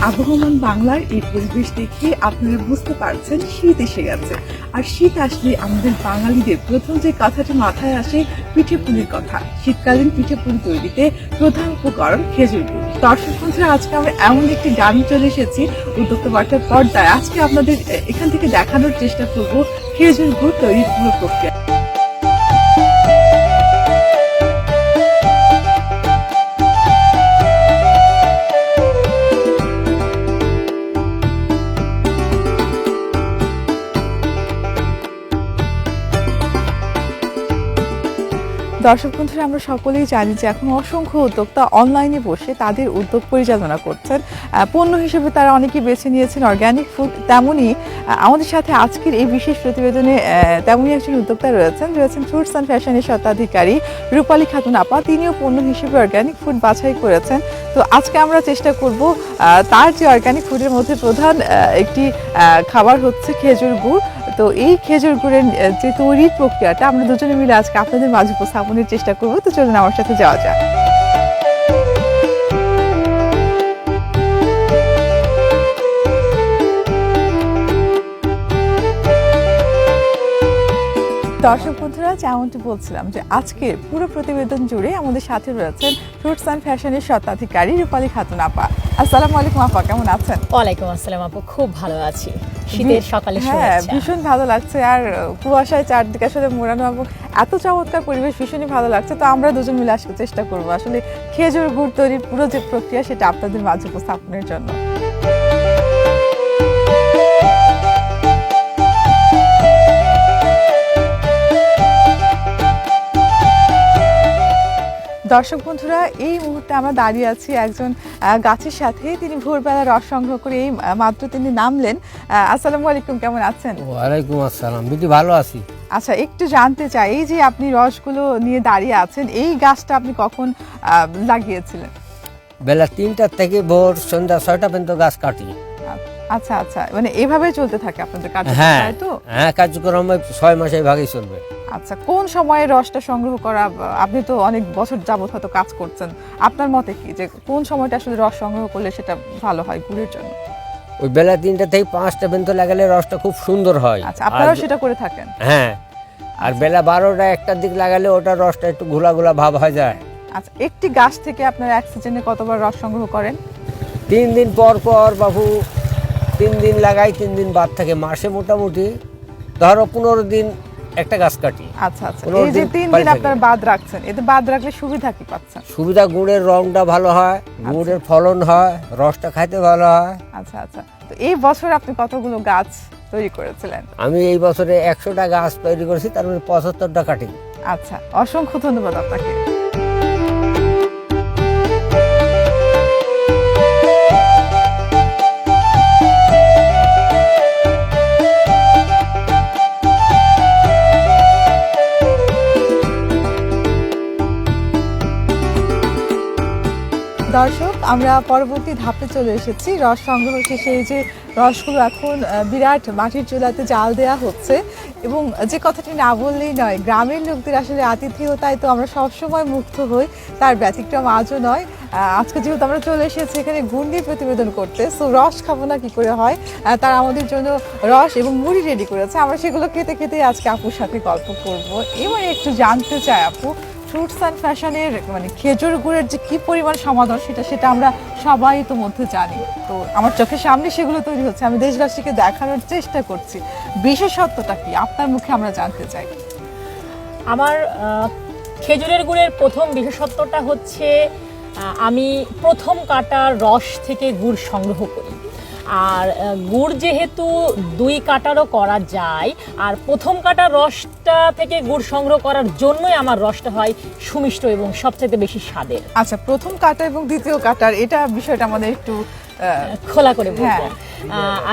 আবহমান বাংলার এই পরিবেশ দেখে আপনারা বুঝতে পারছেন শীত এসে গেছে। আর শীত আসলে আমাদের বাঙালিদের প্রথম যে কথাটি মাথায় আসে পিঠেপুলির কথা। শীতকালীন পিঠেপুলি তৈরিতে প্রধান উপকরণ খেজুর গুড়। দর্শক বন্ধুরা, আজকে আমরা এমন একটি গান চলে এসেছি উদ্যোক্তা বার্তার পর্দায়। আজকে আপনাদের এখান থেকে দেখানোর চেষ্টা করব খেজুর গুড় তৈরির পুরো প্রক্রিয়া। দর্শক বন্ধুরা, আমরা সকলেই জানি যে এখন অসংখ্য উদ্যোক্তা অনলাইনে বসে তাদের উদ্যোগ পরিচালনা করছেন। পণ্য হিসেবে তারা অনেকেই বেছে নিয়েছেন অর্গ্যানিক ফুড। তেমনই আমাদের সাথে আজকের এই বিশেষ প্রতিবেদনে তেমনই একজন উদ্যোক্তা রয়েছেন ফ্রুটস অ্যান্ড ফ্যাশনের স্বত্বাধিকারী রূপালী খাতুন আপা। তিনিও পণ্য হিসেবে অর্গ্যানিক ফুড বাছাই করেছেন। তো আজকে আমরা চেষ্টা করব তার যে অর্গ্যানিক ফুডের মধ্যে প্রধান একটি খাবার হচ্ছে খেজুর গুড়। তো এই খেজুর গুড়ের যে তৈরির প্রক্রিয়াটা আমরা দুজনে মিলে আজকে আপনাদের মাঝে উপস্থাপনের চেষ্টা করবো। তো চলুন আমার সাথে যাওয়া যাক। দর্শক বন্ধুরা, যেমনটি বলছিলাম যে আজকের পুরো প্রতিবেদন জুড়ে আমাদের সাথে রয়েছেন ফ্রুটস অ্যান্ড ফ্যাশনের স্বত্বাধিকারী রূপালী খাতুন আপা। আসসালামু আলাইকুম আপা, কেমন আছেন? ওয়ালাইকুম আসসালাম আপু, খুব ভালো আছি। শীতের সকালে হ্যাঁ, ভীষণ ভালো লাগছে। আর কুয়াশায় চারদিকে আসলে মোড়ানো এবং এত চমৎকার পরিবেশ, ভীষণই ভালো লাগছে। তো আমরা দুজন মিলে আসলে চেষ্টা করবো আসলে খেজুর গুড় তৈরির পুরো যে প্রক্রিয়া সেটা আপনাদের মাঝে উপস্থাপনের জন্য। দর্শক বন্ধুরা, এই মুহূর্তে আমরা দাঁড়িয়ে আছি একজন গাছের সাথে। তিনি ভোরবেলা রস সংগ্রহ করে এই মাত্র তিনি নামলেন। আসসালামু আলাইকুম, কেমন আছেন? ওয়ালাইকুম আসসালাম, দিদি ভালো আছি। আচ্ছা, একটু জানতে চাই, এই যে আপনি রসগুলো নিয়ে দাঁড়িয়ে আছেন, এই গাছটা আপনি কখন লাগিয়েছিলেন? বেলা 3টা থেকে ভোর সন্ধ্যা 6টা পর্যন্ত গাছ কাটি। আচ্ছা আচ্ছা, মানে এভাবে চলতে থাকে আপনাদের কার্যক্রম? হ্যাঁ, তাই তো? হ্যাঁ, কার্যক্রম 6 মাসে ভাগই চলবে। আচ্ছা, কোন সময়ে রসটা সংগ্রহ করা? আপনি তো অনেক বছর যাবত হয়তো কাজ করছেন, আপনার মতে কি যে কোন সময়টা আসলে রস সংগ্রহ করলে সেটা ভালো হয় গুড়ের জন্য? ওই বেলা 3টা থেকে 5টা পর্যন্ত লাগালে রসটা খুব সুন্দর হয়। আচ্ছা, আপনারাও সেটা করে থাকেন? হ্যাঁ, আর বেলা 12টা 1টার দিক লাগালে ওটা রসটা একটু ঘোলা ঘোলা ভাব হয়ে যায়। আচ্ছা, একটি গাছ থেকে আপনারা এক সিজনে কতবার রস সংগ্রহ করেন? 3 দিন পর পর বাবু, 3 দিন লাগাই, 3 দিন বাদ থাকে। মাসে মোটামুটি ধরো 15 দিন একটা গাছ কাটি। আচ্ছা আচ্ছা, এই যে 3 দিন আপনারা বাদ রাখছেন, এতে বাদ রাখলে সুবিধা কি পাচ্ছেন? সুবিধা, গুড়ের রংটা ভালো হয়, গুড়ের ফলন হয়, রসটা খাইতে ভালো হয়। আচ্ছা আচ্ছা, তো এই বছর আপনি কতগুলো গাছ তৈরি করেছিলেন? আমি এই বছরে 100টা গাছ তৈরি করেছি, তার মধ্যে 75টা কাটি। আচ্ছা, অসংখ্য ধন্যবাদ আপনাকে। দর্শক, আমরা পরবর্তী ধাপে চলে এসেছি। রস সংগ্রহ শেষে এই যে রসগুলো এখন বিরাট মাটির চুলাতে জাল দেওয়া হচ্ছে। এবং যে কথাটি না বললেই নয়, গ্রামের লোকদের আসলে আতিথেয়তায় তো আমরা সবসময় মুগ্ধ হই, তার ব্যতিক্রম আজও নয়। আজকে যেহেতু আমরা চলে এসেছি এখানে গুড় নিয়ে প্রতিবেদন করতে, সো রস খাবো না কি করে হয়, তারা আমাদের জন্য রস এবং মুড়ি রেডি করেছে। আমরা সেগুলো খেতে খেতে আজকে আপুর সাথে গল্প করব। এবার একটু জানতে চাই আপু, ফ্রুটস অ্যান্ড ফ্যাশনের মানে খেজুর গুড়ের যে কি পরিমাণ সমাদর সেটা আমরা সবাই তো মধ্যে জানি। তো আমার চোখের সামনে সেগুলো তৈরি হচ্ছে, আমি দেশবাসীকে দেখানোর চেষ্টা করছি। বিশেষত্বটা কি আপনার মুখে আমরা জানতে চাই। আমার খেজুরের গুড়ের প্রথম বিশেষত্বটা হচ্ছে আমি প্রথম কাটার রস থেকে গুড় সংগ্রহ করি। আর গুড় যেহেতু 2 কাটারও করা যায়, আর প্রথম কাটার রসটা থেকে গুড় সংগ্রহ করার জন্যই আমার রসটা হয় সুমিষ্ট এবং সবচেয়ে বেশি স্বাদের। আচ্ছা, প্রথম কাটা এবং দ্বিতীয় কাটার এটা বিষয়টা আমাদের একটু খোলা করে বলবো।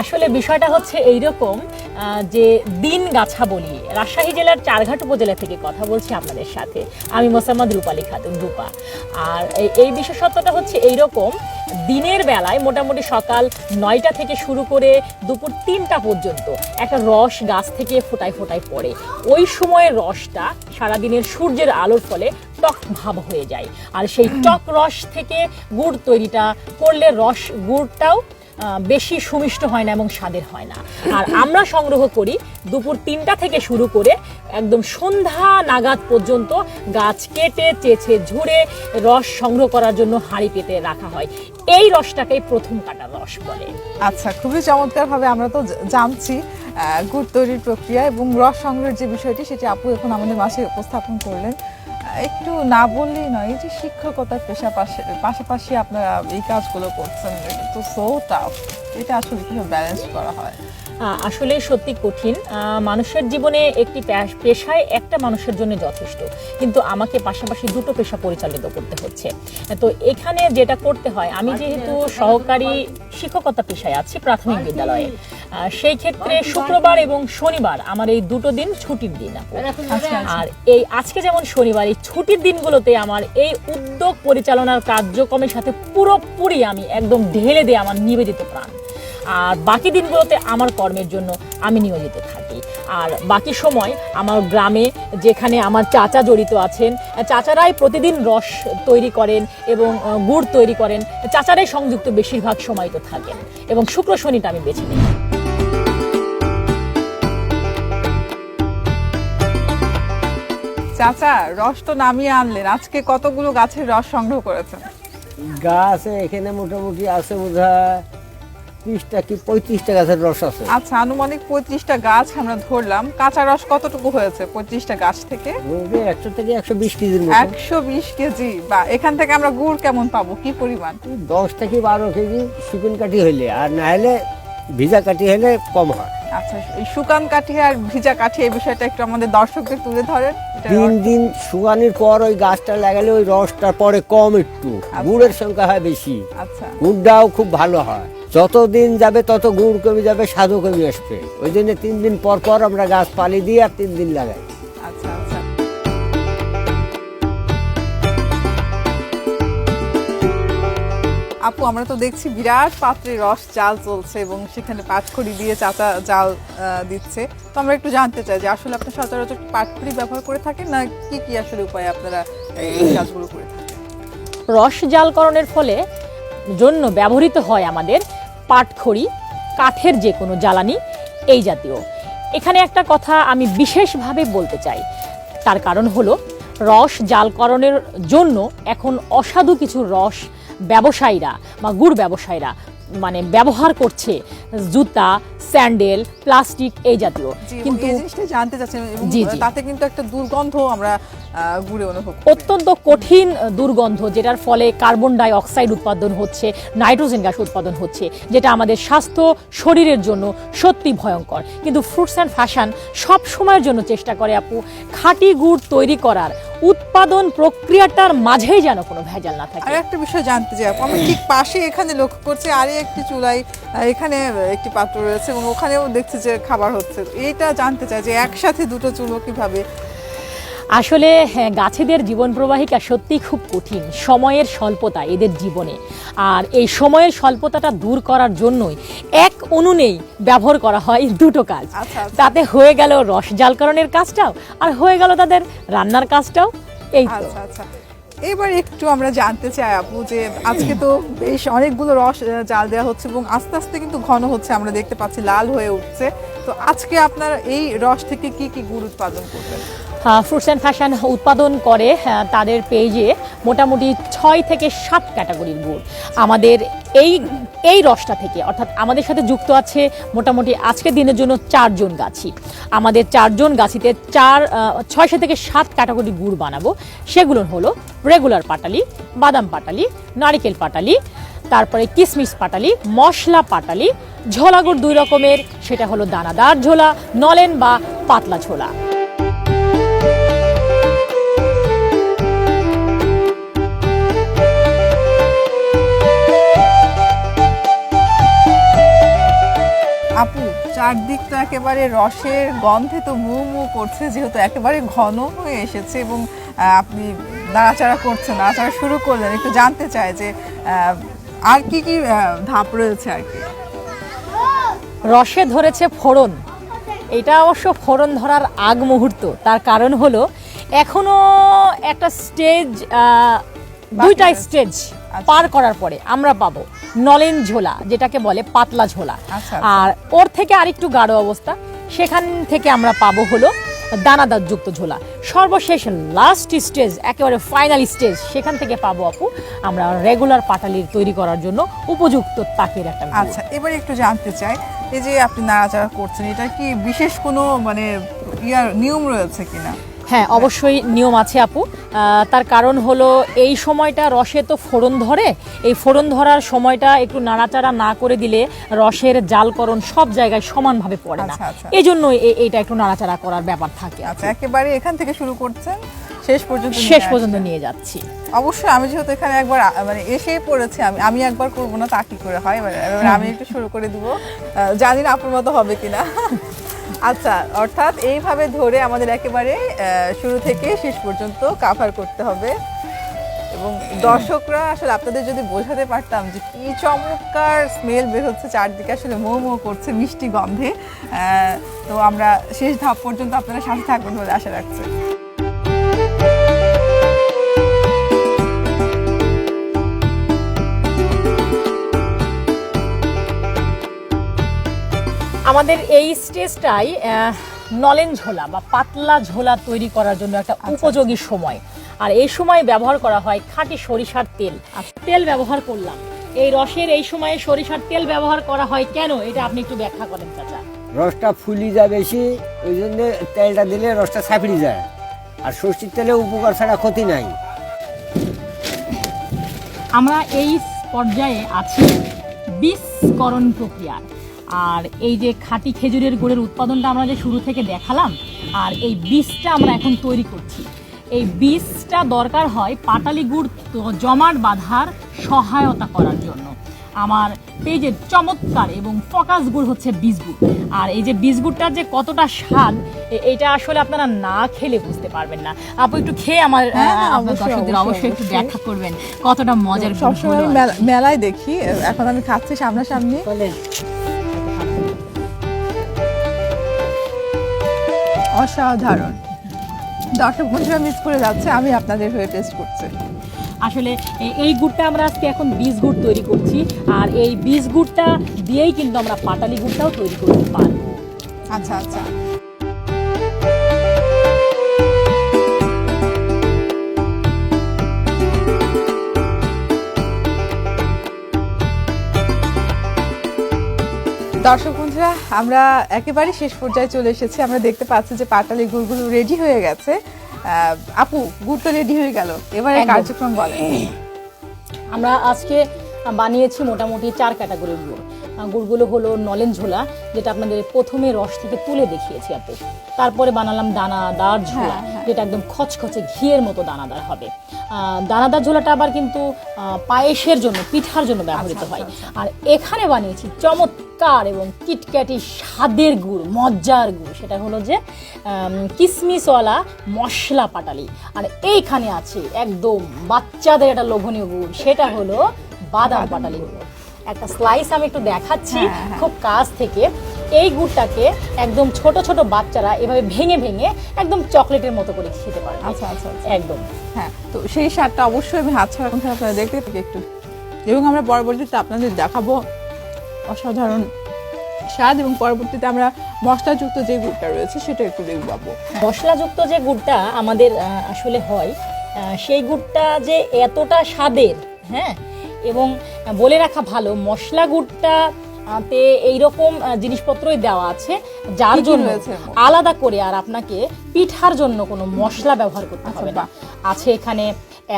আসলে বিষয়টা হচ্ছে এইরকম যে দিন গাছা বলি, রাজশাহী জেলার চারঘাট উপজেলা থেকে কথা বলছি আপনাদের সাথে। আমি মোসাম্মদ রূপালী খাতুন রূপা। আর এই বিশেষত্বটা হচ্ছে এইরকম, দিনের বেলায় মোটামুটি সকাল 9টা থেকে শুরু করে দুপুর 3টা পর্যন্ত একটা রস গাছ থেকে ফোটায় ফোটায় পড়ে। ওই সময়ের রসটা সারাদিনের সূর্যের আলোর ফলে টক ভাব হয়ে যায়। আর সেই টক রস থেকে গুড় তৈরিটা করলে গুড়টাও বেশি সুমিষ্ট হয় না এবং স্বাদের হয় না। আর আমরা সংগ্রহ করি দুপুর 3টা থেকে শুরু করে একদম সন্ধ্যা নাগাদ পর্যন্ত গাছ কেটে চেঁচে ঝুড়ে রস সংগ্রহ করার জন্য হাঁড়ি পেতে রাখা হয়। এই রসটাকেই প্রথম কাটার রস বলে। আচ্ছা, খুবই চমৎকারভাবে আমরা তো জানছি গুড় তৈরির প্রক্রিয়া এবং রস সংগ্রহের যে বিষয়টি সেটি আপু এখন আমাদের মাঝে উপস্থাপন করলেন। একটু না বললেই নয়, এই যে শিক্ষকতার পাশাপাশি আপনারা এই কাজগুলো করছেন, এটা তো সো টাফ। এটা আসলে কিভাবে ব্যালেন্স করা হয়? আসলে সত্যি কঠিন। মানুষের জীবনে একটি পেশায় একটা মানুষের জন্য যথেষ্ট, কিন্তু আমাকে পাশাপাশি দুটো পেশা পরিচালিত করতে হচ্ছে। তো এখানে যেটা করতে হয়, আমি যেহেতু সহকারী শিক্ষকতা পেশায় আছি প্রাথমিক বিদ্যালয়ে, সেই ক্ষেত্রে শুক্রবার এবং শনিবার আমার এই দুটো দিন ছুটির দিন। আর এই আজকে যেমন শনিবার, এই ছুটির দিনগুলোতে আমার এই উদ্যোগ পরিচালনার কার্যক্রমের সাথে পুরোপুরি আমি একদম ঢেলে দিয়ে আমার নিবেদিত প্রাণ। আর বাকি দিনগুলোতে আমার কর্মের জন্য আমি নিয়োজিত থাকি। আর বাকি সময় আমার গ্রামে যেখানে আমার চাচা জড়িত আছেন, চাচারাই প্রতিদিন রস তৈরি করেন এবং গুড় তৈরি করেন, চাচারাই সংযুক্ত বেশিরভাগ সময় তো থাকেন এবং শুক্র শনিটা আমি বেছে নিই। চাচা, রস তো নামিয়ে আনলেন, আজকে কতগুলো গাছের রস সংগ্রহ করেছেন? গাছ এখানে মোটামুটি আছে বোধহয় 30টা কি 35টা গাছের রস আছে। আচ্ছা, আনুমানিক 35টা গাছ আমরা ধরলাম। কাঁচা রস কতটুকু হয়েছে 35টা গাছ থেকে? 100 থেকে 120 কেজির মতো। 120 কেজি। বা এখান থেকে আমরা গুড় কেমন পাবো, কি পরিমাণ? 10 থেকে 12 কেজি শুকন কাঠি হইলে, আর না হলে ভিজা কাঠি হলে কম হয়। আচ্ছা, এই শুকান কাঠি আর ভিজা কাঠি এই বিষয়টা একটু আমাদের দর্শকদের তুলে ধরেন। 3 দিন শুকানোর পর ওই গাছটা লাগালে ওই রসটা পরে কম, একটু গুড়ের সংখ্যা হয় বেশি। আচ্ছা, গুড়টাও খুব ভালো হয়। যত দিন যাবে তত গুড় কমে যাবে, স্বাদও কমে আসবে। ওই জন্য 3 দিন পর পর আমরা গাছ পালি দিই আর 3 দিন লাগাই। আচ্ছা আচ্ছা। আপু, আমরা তো দেখছি বিরাট পাত্রে রস জাল চলছে এবং সেখানে পাটখড়ি দিয়ে চাচা জাল দিচ্ছে। তো আমরা একটু জানতে চাই যে আসলে আপনারা সচরাচর পাটখড়ি ব্যবহার করে থাকেন, না কি কি আসলে উপায়ে আপনারা এই কাজগুলো করে থাকেন? রস জালকরণের ফলে জন্য ব্যবহৃত হয় আমাদের পাটখড়ি, কাঠের যে কোনো জ্বালানি এই জাতীয়। এখানে একটা কথা আমি বিশেষভাবে বলতে চাই, তার কারণ হলো রস জালকরণের জন্য এখন অসাধু কিছু রস ব্যবসায়ীরা বা গুড় ব্যবসায়ীরা মানে ব্যবহার করছে জুতা, স্যান্ডেল, প্লাস্টিক এই জাতীয়। কিন্তু এই জিনিসটা জানতে চাচ্ছেন, তাতে কিন্তু একটা দুর্গন্ধ আমরা গুড়ে অনুভব করি, অত্যন্ত কঠিন দুর্গন্ধ, যেটার ফলে কার্বন ডাই অক্সাইড উৎপাদন হচ্ছে, নাইট্রোজেন গ্যাস উৎপাদন হচ্ছে, যেটা আমাদের স্বাস্থ্য শরীরের জন্য সত্যি ভয়ঙ্কর। কিন্তু ফ্রুটস অ্যান্ড ফ্যাশন সব সময়ের জন্য চেষ্টা করে আপু খাঁটি গুড় তৈরি করার উৎপাদন প্রক্রিয়াটার মাঝেই যেন কোনো ভেজাল না থাকে। আর একটা বিষয় জানতে চাই আপু, আমি ঠিক পাশে এখানে লক্ষ্য করছি আরই একটি চুলাই, এখানে একটি পাত্র রয়েছে এবং ওখানেও দেখছি যে খাবার হচ্ছে। এইটা জানতে চাই যে একসাথে দুটো চুলো কিভাবে? আসলে হ্যাঁ, গাছেদের জীবন প্রবাহিকা সত্যি খুব কঠিন, সময়ের স্বল্পতা এদের জীবনে। আর এই সময়ের স্বল্পতাটা দূর করার জন্যই এক উনুনেই ব্যবহার করা হয় দুটো কাজ। তাতে হয়ে গেল রস জালকরণের কাজটাও আর হয়ে গেল তাদের রান্নার কাজটাও। এই তো। আচ্ছা আচ্ছা, এবার একটু আমরা জানতে চাই আপু যে আজকে তো বেশ অনেকগুলো রস জাল দেওয়া হচ্ছে এবং আস্তে আস্তে কিন্তু ঘন হচ্ছে, আমরা দেখতে পাচ্ছি লাল হয়ে উঠছে। তো আজকে আপনারা এই রস থেকে কি কি গুড় উৎপাদন করবেন? ফ্রুটস অ্যান্ড ফ্যাশন উৎপাদন করে তাদের পেজে মোটামুটি 6 থেকে 7 ক্যাটাগরির গুড় আমাদের এই রসটা থেকে, অর্থাৎ আমাদের সাথে যুক্ত আছে মোটামুটি আজকের দিনের জন্য 4 জন গাছি। আমাদের 4 জন গাছিতে 6 থেকে 7 ক্যাটাগরির গুড় বানাবো। সেগুলো হলো রেগুলার পাটালি, বাদাম পাটালি, নারিকেল পাটালি, তারপরে কিশমিশ পাটালি, মশলা পাটালি, ঝোলা গুড় 2 রকমের, সেটা হলো দানাদার ঝোলা, নলেন বা পাতলা ঝোলা। আপু, চারদিক তো একেবারে রসের গন্ধে তো মু মু করছে, যেহেতু একেবারে ঘন হয়ে এসেছে এবং আপনি নাড়াচাড়া করছেন, নাড়াচাড়া শুরু করলেন। একটু জানতে চাই যে আর কি কি ধাপ রয়েছে আর কি? রসে ধরেছে ফোড়ন। এটা অবশ্য ফোড়ন ধরার আগ মুহূর্ত, তার কারণ হলো এখনো একটা স্টেজ, 2টা স্টেজ পার করার পরে আমরা পাবো নলেন ঝোলা, যেটাকে বলে পাতলা ঝোলা। আচ্ছা। আর ওর থেকে আরেকটু গাঢ় অবস্থা, সেখান থেকে আমরা পাবো হলো দানাদার যুক্ত ঝোলা। সর্বশেষ লাস্ট স্টেজ, একেবারে ফাইনাল স্টেজ, সেখান থেকে পাবো আপু আমরা রেগুলার পাটালির তৈরি করার জন্য উপযুক্ত তাকের একটা গুড়। আচ্ছা, এবার একটু জানতে চাই, এই যে আপনি নাড়াচাড়া করছেন, এটা কি বিশেষ কোনো মানে নিয়ম রয়েছে কিনা? হ্যাঁ, অবশ্যই নিয়ম আছে আপু। তার কারণ হলো এই সময়টা রসে তো ফোড়ন ধরে, এই ফোড়ন ধরার সময়টা একটু নাড়াচাড়া না করে দিলে রসের জালকরণ সব জায়গায় সমানভাবে পড়ে না। এই জন্য এইটা একটু নাড়াচাড়া করার ব্যাপার থাকে। আচ্ছা, একেবারে এখান থেকে শুরু করছেন, শেষ পর্যন্ত নিয়ে যাচ্ছি। অবশ্যই আমি যেহেতু এখানে একবার মানে এসেই পড়েছি, আমি একবার করবো না তা কি করে হয়, এবার আমি একটু শুরু করে দিব, জানি না আপনার মতো হবে কিনা। আচ্ছা, অর্থাৎ এইভাবে ধরে আমাদের একেবারে শুরু থেকে শেষ পর্যন্ত কাভার করতে হবে। এবং দর্শকরা আসলে আপনাদের যদি বোঝাতে পারতাম যে কি চমৎকার স্মেল বের হচ্ছে চারদিকে, আসলে মৌ মৌ করছে মিষ্টি গন্ধে। তো আমরা শেষ ধাপ পর্যন্ত আপনারা সাথে থাকবেন বলে আশা রাখছি। আমাদের এই স্টেজটাই নলেন ঝোলা বা পাতলা ঝোলা তৈরি করার জন্য একটা উপযোগী সময়। আর এই সময় ব্যবহার করা হয় খাঁটি সরিষার তেল। তেল ব্যবহার করলাম এই রসের, এই সময়ে সরিষার তেল ব্যবহার করা হয় কেন, এটা আপনি একটু ব্যাখ্যা করেন চাচা। রসটা ফুলি যায় বেশি, ওই জন্য তেলটা দিলে রসটা ছাপিয়ে যায়। আর সর্ষের তেলে উপকার ছাড়া ক্ষতি নাই। আমরা এই পর্যায়ে আছি বীজকরণ প্রক্রিয়া। আর এই যে খাঁটি খেজুরের গুড়ের উৎপাদনটা আমরা যে শুরু থেকে দেখালাম, আর এই বীজটা আমরা এখন তৈরি করছি। এই বীজটা দরকার হয় পাটালি গুড় জমাট বাঁধার সহায়তা করার জন্য। আমার পেজের চমৎকার এবং ফোকাস গুড় হচ্ছে বীজ গুড়। আর এই যে বীজ গুড়টার যে কতটা স্বাদ, এটা আসলে আপনারা না খেলে বুঝতে পারবেন না। আপু একটু খেয়ে আমার দর্শকদের অবশ্যই একটু ব্যাখ্যা করবেন কতটা মজার। সবসময় মেলায় দেখি, এখন আমি খাচ্ছি সামনাসামনি। অসাধারণ, দর্শক বন্ধুরা মিস করে যাচ্ছে, আমি আপনাদের হয়ে টেস্ট করছি। আসলে এই গুড়টা আমরা আজকে এখন বীজ গুড় তৈরি করছি, আর এই বীজ গুড়টা দিয়েই কিন্তু আমরা পাটালি গুড়টাও তৈরি করতে পারবো। আচ্ছা আচ্ছা, দর্শক বন্ধুরা আমরা একেবারে শেষ পর্যায়ে চলে এসেছি। আমরা দেখতে পাচ্ছি যে পাটালি গুড়গুলো রেডি হয়ে গেছে। আপু, গুড় তো রেডি হয়ে গেল, এবারে কার্যক্রম বলেন। আমরা আজকে বানিয়েছি মোটামুটি 4 ক্যাটাগরির গুড়। গুড়গুলো হলো নলেন ঝোলা, যেটা আপনাদের প্রথমে রস থেকে তুলে দেখিয়েছি আপু। তারপরে বানালাম দানাদার ঝোলা, যেটা একদম খচখচে ঘিয়ের মতো দানাদার হবে। দানাদার ঝোলাটা আবার কিন্তু পায়েসের জন্য, পিঠার জন্য ব্যবহৃত হয়। আর এখানে বানিয়েছি চমৎকার এবং কিটক্যাটি স্বাদের গুড়, মজ্জার গুড়, সেটা হলো যে কিসমিসওয়ালা মশলা পাটালি। আর এইখানে আছে একদম বাচ্চাদের একটা লোভনীয় গুড়, সেটা হলো বাদাম পাটালি গুড়। একটা স্লাইস আমি একটু দেখাচ্ছি খুব কাছ থেকে। এই গুড়টাকে একদম ছোট ছোট বাচ্চারা এভাবে ভেঙে ভেঙে একদম চকলেটের মতো করে খেতে পারে। আচ্ছা আচ্ছা, একদম। হ্যাঁ, তো সেই স্বাদটা অবশ্যই আমি হাত ছাড়া আপনারা দেখতে থাকি একটু, এবং আমরা পরবর্তীতে আপনাদের দেখাবো অসাধারণ স্বাদ, এবং পরবর্তীতে আমরা মশলাযুক্ত যে গুড়টা রয়েছে সেটা একটু দেখবো। মশলাযুক্ত যে গুড়টা আমাদের আসলে হয়, সেই গুড়টা যে এতটা স্বাদের, হ্যাঁ, এবং বলে রাখা ভালো মশলা গুড়টাতে এইরকম জিনিসপত্রই দেওয়া আছে, যার জন্য আলাদা করে আর আপনাকে পিঠার জন্য কোনো মশলা ব্যবহার করতে হবে না। আছে এখানে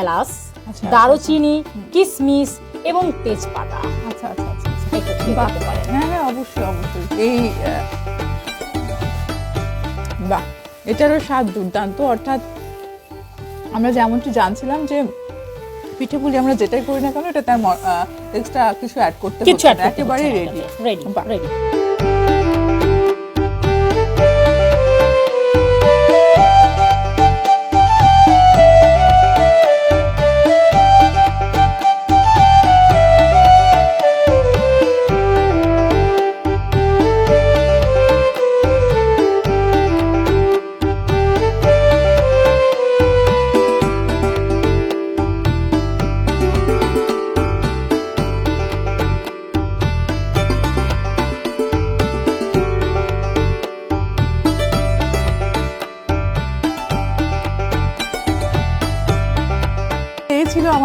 এলাচ, দারুচিনি, কিশমিশ এবং তেজপাতা। আচ্ছা আচ্ছা আচ্ছা, হ্যাঁ হ্যাঁ, অবশ্যই অবশ্যই। এই বাহ, এটারও স্বাদ দুর্দান্ত। অর্থাৎ আমরা যেমনটি জানছিলাম যে পিঠেপুলি আমরা যেটাই করি না কেন, এটা তার এক্সট্রা কিছু অ্যাড করতে হচ্ছে না, একেবারে রেডি রেডি।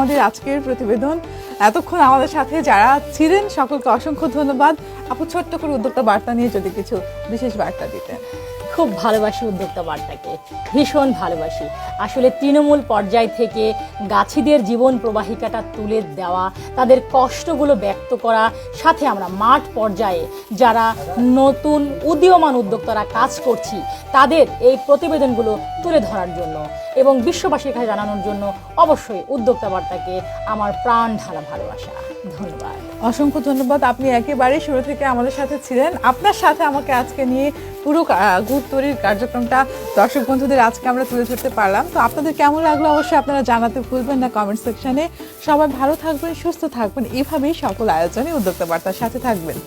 আমাদের আজকের প্রতিবেদন। এতক্ষণ আমাদের সাথে যারা ছিলেন সকলকে অসংখ্য ধন্যবাদ। আপু, ছোট্ট করে উদ্যোক্তা বার্তা নিয়ে যদি কিছু বিশেষ বার্তা দিতেন। খুব ভালোবাসি উদ্যোক্তা বার্তাকে, ভীষণ ভালোবাসি। আসলে তৃণমূল পর্যায় থেকে গাছিদের জীবন প্রবাহিকাটা তুলে দেওয়া, তাদের কষ্টগুলো ব্যক্ত করা, সাথে আমরা মাঠ পর্যায়ে যারা নতুন উদীয়মান উদ্যোক্তারা কাজ করছি তাদের এই প্রতিবেদনগুলো তুলে ধরার জন্য এবং বিশ্ববাসীর কাছে জানানোর জন্য অবশ্যই উদ্যোক্তা বার্তাকে আমার প্রাণ ঢালা ভালোবাসা। ধন্যবাদ, অসংখ্য ধন্যবাদ। আপনি একেবারে শুরু থেকে আমাদের সাথে ছিলেন। আপনার সাথে আমাকে আজকে নিয়ে পুরো গুড় তৈরির কার্যক্রমটা দর্শক বন্ধুদের আজকে আমরা তুলে ধরতে পারলাম। তো আপনাদের কেমন লাগলো অবশ্যই আপনারা জানাতে ভুলবেন না কমেন্ট সেকশনে। সবাই ভালো থাকবেন, সুস্থ থাকবেন, এভাবেই সকল আয়োজনে উদ্যোক্তা বার্তার সাথে থাকবেন।